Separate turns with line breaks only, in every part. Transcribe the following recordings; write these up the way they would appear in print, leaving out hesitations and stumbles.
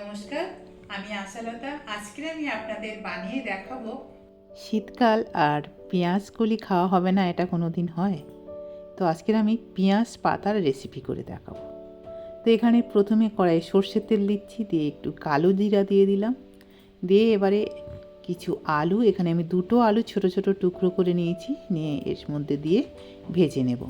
নমস্কার, আমি আশালতা। আজকে আমি আপনাদের বানিয়ে দেখাবো।
শীতকাল আর পেঁয়াজ কলি খাওয়া হবে না, এটা কোনো দিন হয়? তো আজকের আমি পেঁয়াজ পাতার রেসিপি করে দেখাবো। তো এখানে প্রথমে কড়াইয়ে সর্ষের তেল দিচ্ছি, দিয়ে একটু কালো জিরা দিয়ে দিলাম, দিয়ে এবারে কিছু আলু, এখানে আমি দুটো আলু ছোট ছোট টুকরো করে নিয়েছি, নিয়ে এর মধ্যে দিয়ে ভেজে নেব।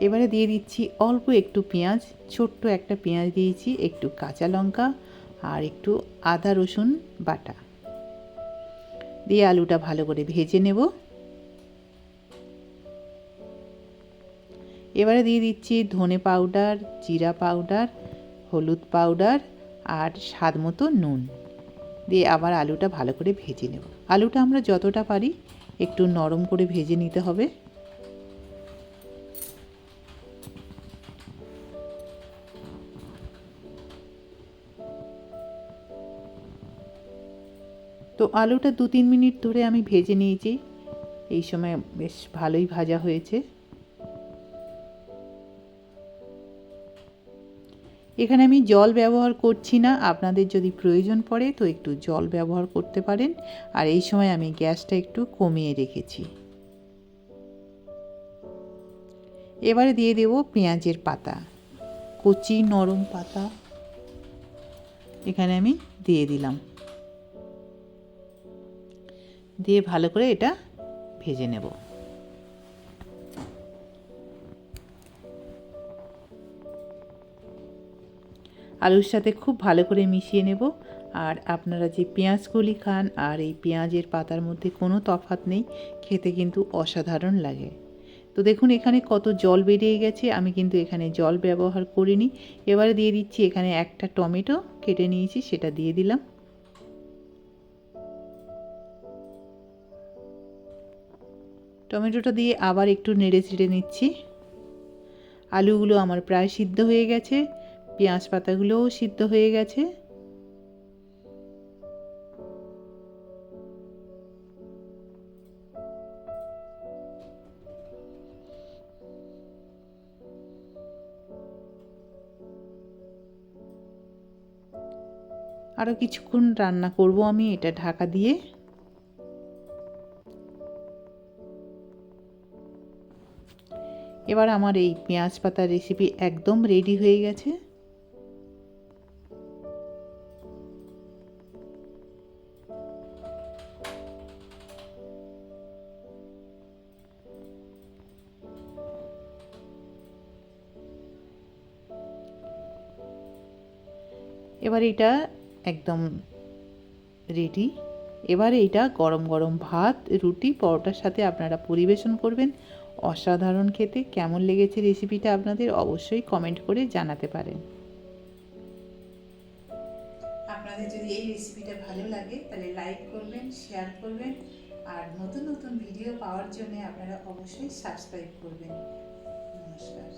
এবারে দিয়ে দিচ্ছি অল্প একটু পেঁয়াজ, ছোট্ট একটা পেঁয়াজ দিয়েছি, একটু কাঁচা লঙ্কা আর একটু আদা রসুন বাটা দিয়ে আলুটা ভালো করে ভেজে নেব। এবারে দিয়ে দিচ্ছি ধনে পাউডার, জিরা পাউডার, হলুদ পাউডার আর স্বাদ মতো নুন দিয়ে আবার আলুটা ভালো করে ভেজে নেব। আলুটা আমরা যতটা পারি একটু নরম করে ভেজে নিতে হবে। তো আলুটা 2-3 মিনিট ধরে আমি ভেজে নিয়েছি, এই সময় বেশ ভালোই ভাজা হয়েছে। এখানে আমি জল ব্যবহার করছি না, আপনাদের যদি প্রয়োজন পড়ে তো একটু জল ব্যবহার করতে পারেন। আর এই সময় আমি গ্যাসটা একটু কমিয়ে রেখেছি। এবারে দিয়ে দেব পেঁয়াজের পাতা, কচি নরম পাতা এখানে আমি দিয়ে দিলাম, দিয়ে ভালো করে এটা ভেজে নেব। আলুর সাথে খুব ভালো করে মিশিয়ে নেব। আর আপনারা যে পেঁয়াজ কলি খান আর এই পেঁয়াজের পাতার মধ্যে কোনো তফাৎ নেই, খেতে কিন্তু অসাধারণ লাগে। তো দেখুন এখানে কত জল বেরিয়ে গেছে, আমি কিন্তু এখানে জল ব্যবহার করিনি। এবারে দিয়ে দিচ্ছি এখানে একটা টমেটো কেটে নিয়েছি, সেটা দিয়ে দিলাম। টমেটোটা দিয়ে আবার একটু নেড়ে চেড়ে নিচ্ছি। আলুগুলো আমার প্রায় সিদ্ধ হয়ে গেছে, পেঁয়াজ পাতাগুলোও সিদ্ধ হয়ে গেছে। আরও কিছুক্ষণ রান্না করব আমি এটা ঢাকা দিয়ে। এবার আমার এই পেঁয়াজ পাতার রেসিপি একদম রেডি হয়ে গেছে। এবার এটা একদম রেডি। এবারে এটা গরম গরম ভাত, রুটি, পরোটার সাথে আপনারা পরিবেশন করবেন। অসাধারণ খেতে। কেমন লেগেছে রেসিপিটা আপনাদের অবশ্যই কমেন্ট করে জানাতে পারেন।
আপনাদের যদি এই রেসিপিটা ভালো লাগে তাহলে লাইক করবেন, শেয়ার করবেন, আর নতুন নতুন ভিডিও পাওয়ার জন্য আপনারা অবশ্যই সাবস্ক্রাইব করবেন। নমস্কার।